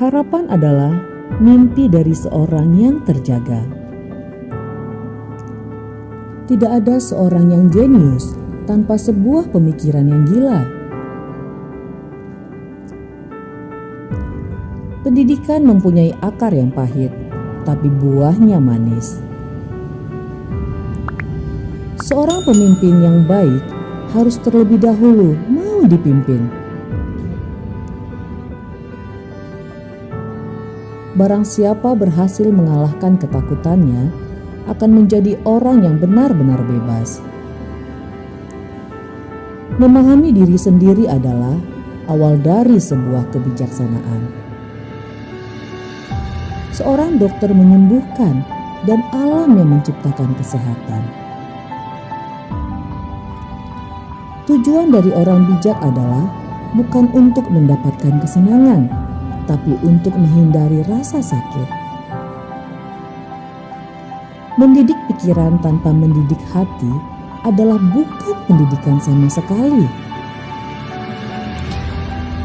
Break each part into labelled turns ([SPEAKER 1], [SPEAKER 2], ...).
[SPEAKER 1] Harapan adalah mimpi dari seorang yang terjaga. Tidak ada seorang yang jenius tanpa sebuah pemikiran yang gila. Pendidikan mempunyai akar yang pahit, tapi buahnya manis. Seorang pemimpin yang baik harus terlebih dahulu mau dipimpin. Barang siapa berhasil mengalahkan ketakutannya akan menjadi orang yang benar-benar bebas. Memahami diri sendiri adalah awal dari sebuah kebijaksanaan. Seorang dokter menyembuhkan dan alam yang menciptakan kesehatan. Tujuan dari orang bijak adalah bukan untuk mendapatkan kesenangan, tapi untuk menghindari rasa sakit. Mendidik pikiran tanpa mendidik hati adalah bukan pendidikan sama sekali.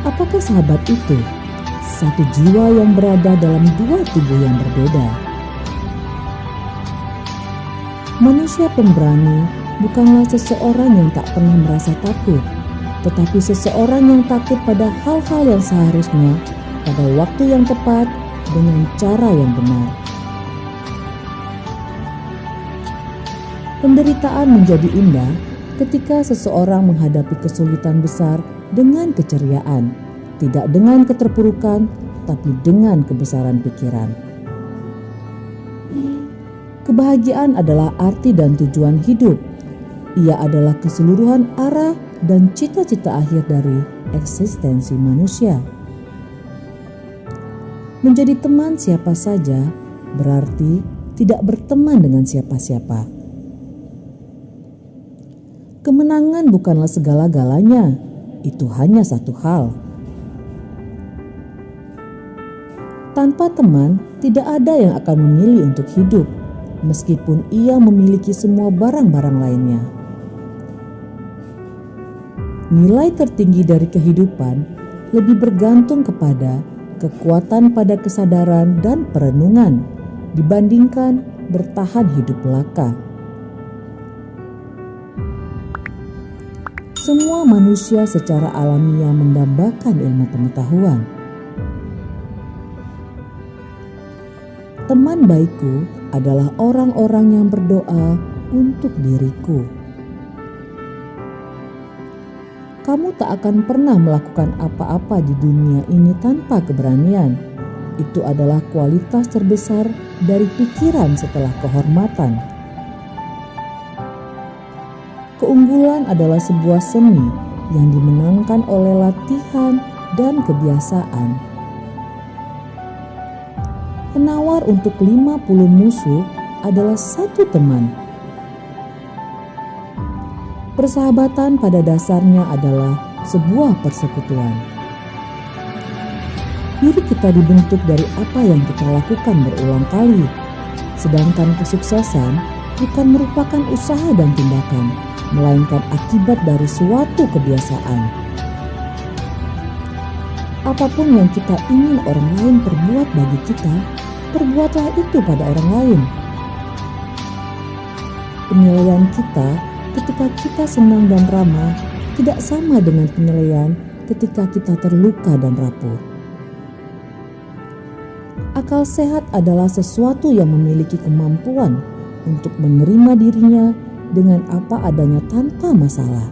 [SPEAKER 1] Apakah sahabat itu? Satu jiwa yang berada dalam dua tubuh yang berbeda. Manusia pemberani bukanlah seseorang yang tak pernah merasa takut, tetapi seseorang yang takut pada hal-hal yang seharusnya pada waktu yang tepat dengan cara yang benar. Penderitaan menjadi indah ketika seseorang menghadapi kesulitan besar dengan keceriaan, tidak dengan keterpurukan, tapi dengan kebesaran pikiran. Kebahagiaan adalah arti dan tujuan hidup. Ia adalah keseluruhan arah dan cita-cita akhir dari eksistensi manusia. Menjadi teman siapa saja berarti tidak berteman dengan siapa-siapa. Kemenangan bukanlah segala-galanya, itu hanya satu hal. Tanpa teman, tidak ada yang akan memilih untuk hidup, meskipun ia memiliki semua barang-barang lainnya. Nilai tertinggi dari kehidupan lebih bergantung kepada kekuatan pada kesadaran dan perenungan dibandingkan bertahan hidup belaka. Semua manusia secara alamiah mendambakan ilmu pengetahuan. Teman baikku adalah orang-orang yang berdoa untuk diriku. Kamu tak akan pernah melakukan apa-apa di dunia ini tanpa keberanian. Itu adalah kualitas terbesar dari pikiran setelah kehormatan. Keunggulan adalah sebuah seni yang dimenangkan oleh latihan dan kebiasaan. Penawar untuk 50 musuh adalah satu teman. Persahabatan pada dasarnya adalah sebuah persekutuan. Diri kita dibentuk dari apa yang kita lakukan berulang kali, sedangkan kesuksesan bukan merupakan usaha dan tindakan, melainkan akibat dari suatu kebiasaan. Apapun yang kita ingin orang lain perbuat bagi kita, perbuatlah itu pada orang lain. Penilaian kita ketika kita senang dan ramah tidak sama dengan penilaian ketika kita terluka dan rapuh. Akal sehat adalah sesuatu yang memiliki kemampuan untuk menerima dirinya dengan apa adanya tanpa masalah.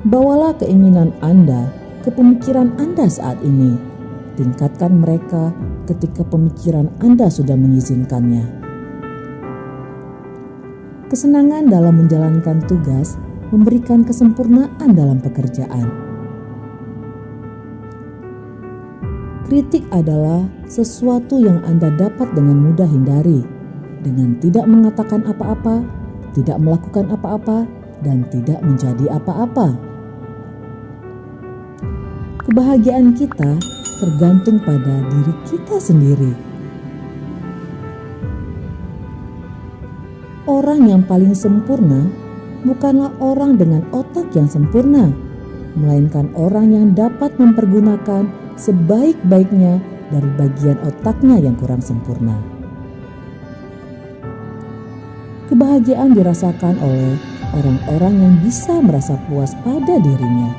[SPEAKER 1] Bawalah keinginan Anda ke pemikiran Anda saat ini. Tingkatkan mereka ketika pemikiran Anda sudah mengizinkannya. Kesenangan dalam menjalankan tugas memberikan kesempurnaan dalam pekerjaan. Kritik adalah sesuatu yang Anda dapat dengan mudah hindari, dengan tidak mengatakan apa-apa, tidak melakukan apa-apa, dan tidak menjadi apa-apa. Kebahagiaan kita tergantung pada diri kita sendiri. Orang yang paling sempurna bukanlah orang dengan otak yang sempurna, melainkan orang yang dapat mempergunakan sebaik-baiknya dari bagian otaknya yang kurang sempurna. Kebahagiaan dirasakan oleh orang-orang yang bisa merasa puas pada dirinya.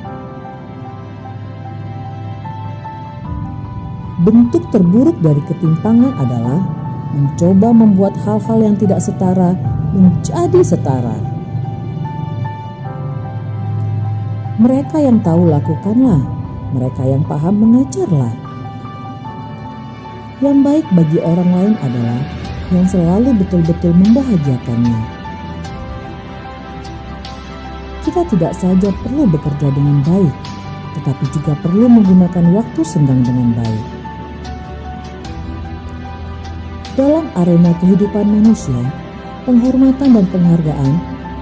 [SPEAKER 1] Bentuk terburuk dari ketimpangan adalah mencoba membuat hal-hal yang tidak setara menjadi setara. Mereka yang tahu lakukanlah, mereka yang paham mengajarlah. Yang baik bagi orang lain adalah yang selalu betul-betul membahagiakannya. Kita tidak saja perlu bekerja dengan baik, tetapi juga perlu menggunakan waktu senggang dengan baik. Dalam arena kehidupan manusia, penghormatan dan penghargaan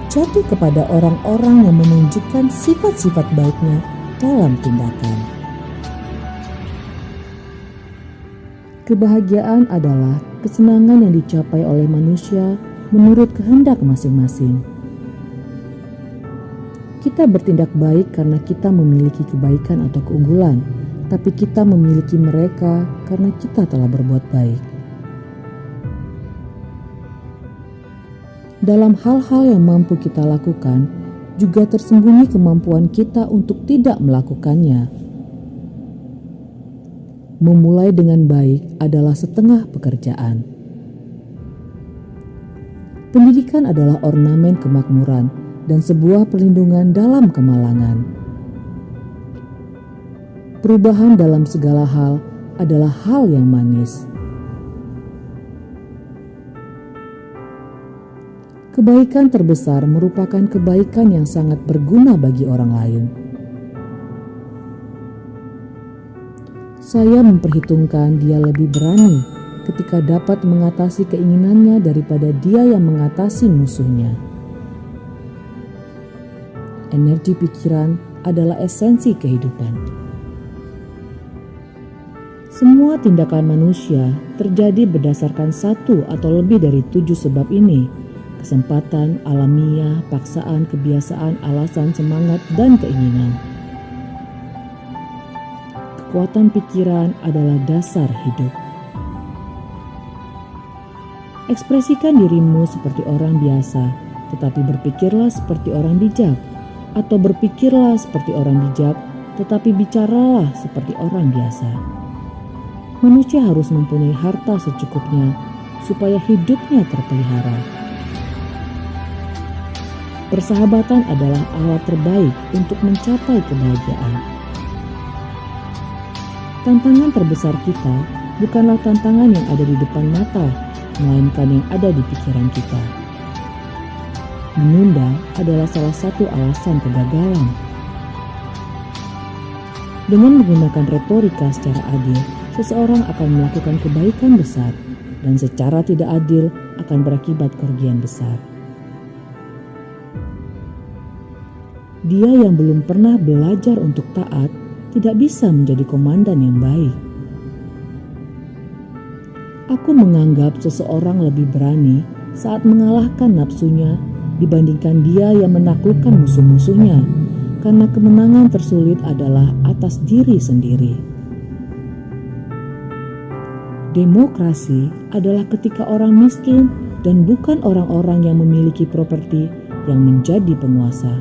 [SPEAKER 1] jatuh kepada orang-orang yang menunjukkan sifat-sifat baiknya dalam tindakan. Kebahagiaan adalah kesenangan yang dicapai oleh manusia menurut kehendak masing-masing. Kita bertindak baik karena kita memiliki kebaikan atau keunggulan, tapi kita memiliki mereka karena kita telah berbuat baik. Dalam hal-hal yang mampu kita lakukan, juga tersembunyi kemampuan kita untuk tidak melakukannya. Memulai dengan baik adalah setengah pekerjaan. Pendidikan adalah ornamen kemakmuran dan sebuah perlindungan dalam kemalangan. Perubahan dalam segala hal adalah hal yang manis. Kebaikan terbesar merupakan kebaikan yang sangat berguna bagi orang lain. Saya memperhitungkan dia lebih berani ketika dapat mengatasi keinginannya daripada dia yang mengatasi musuhnya. Energi pikiran adalah esensi kehidupan. Semua tindakan manusia terjadi berdasarkan satu atau lebih dari 7 sebab ini: kesempatan, alamiah, paksaan, kebiasaan, alasan, semangat, dan keinginan. Kekuatan pikiran adalah dasar hidup. Ekspresikan dirimu seperti orang biasa, tetapi berpikirlah seperti orang bijak, atau berpikirlah seperti orang bijak, tetapi bicaralah seperti orang biasa. Manusia harus mempunyai harta secukupnya supaya hidupnya terpelihara. Persahabatan adalah alat terbaik untuk mencapai kebahagiaan. Tantangan terbesar kita bukanlah tantangan yang ada di depan mata, melainkan yang ada di pikiran kita. Menunda adalah salah satu alasan kegagalan. Dengan menggunakan retorika secara adil, seseorang akan melakukan kebaikan besar, dan secara tidak adil akan berakibat kerugian besar. Dia yang belum pernah belajar untuk taat tidak bisa menjadi komandan yang baik. Aku menganggap seseorang lebih berani saat mengalahkan nafsunya dibandingkan dia yang menaklukkan musuh-musuhnya, karena kemenangan tersulit adalah atas diri sendiri. Demokrasi adalah ketika orang miskin dan bukan orang-orang yang memiliki properti yang menjadi penguasa.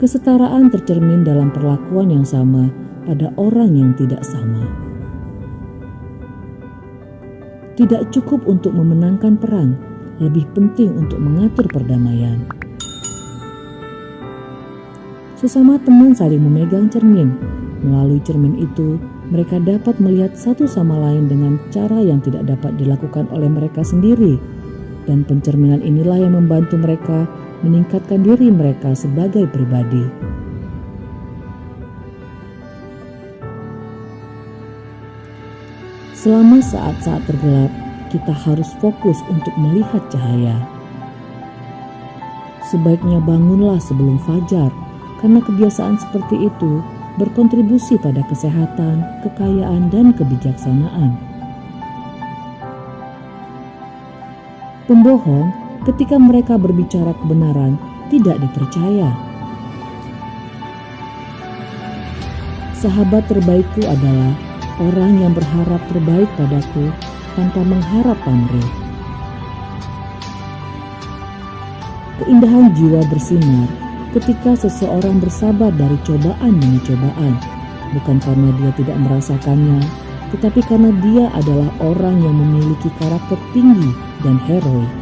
[SPEAKER 1] Kesetaraan tercermin dalam perlakuan yang sama pada orang yang tidak sama. Tidak cukup untuk memenangkan perang, lebih penting untuk mengatur perdamaian. Sesama teman saling memegang cermin. Melalui cermin itu, mereka dapat melihat satu sama lain dengan cara yang tidak dapat dilakukan oleh mereka sendiri. Dan pencerminan inilah yang membantu mereka meningkatkan diri mereka sebagai pribadi. Selama saat-saat tergelap, kita harus fokus untuk melihat cahaya. Sebaiknya bangunlah sebelum fajar, karena kebiasaan seperti itu berkontribusi pada kesehatan, kekayaan, dan kebijaksanaan. Pembohong ketika mereka berbicara kebenaran tidak dipercaya. Sahabat terbaikku adalah orang yang berharap terbaik padaku tanpa mengharap pamrih. Keindahan jiwa bersinar ketika seseorang bersabar dari cobaan demi cobaan, bukan karena dia tidak merasakannya, tetapi karena dia adalah orang yang memiliki karakter tinggi dan heroik.